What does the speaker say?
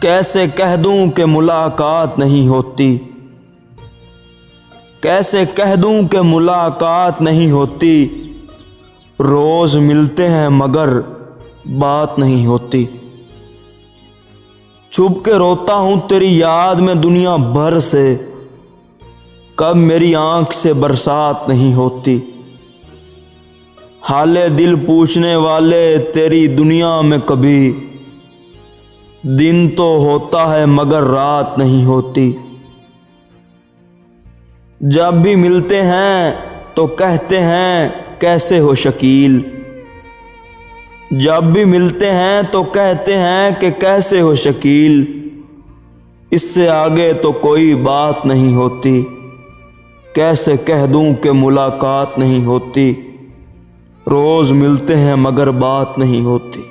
कैसे कह दूं कि मुलाकात नहीं होती, कैसे कह दूं कि मुलाकात नहीं होती। रोज़ मिलते हैं मगर बात नहीं होती। छुप के रोता हूँ तेरी याद में दुनिया भर से, कब मेरी आँख से बरसात नहीं होती। हाले दिल पूछने वाले तेरी दुनिया में कभी दिन तो होता है मगर रात नहीं होती। जब भी मिलते हैं तो कहते हैं कैसे हो शकील, जब भी मिलते हैं तो कहते हैं कि कैसे हो शकील। इससे आगे तो कोई बात नहीं होती, कैसे कह दूं कि मुलाकात नहीं होती। रोज़ मिलते हैं मगर बात नहीं होती।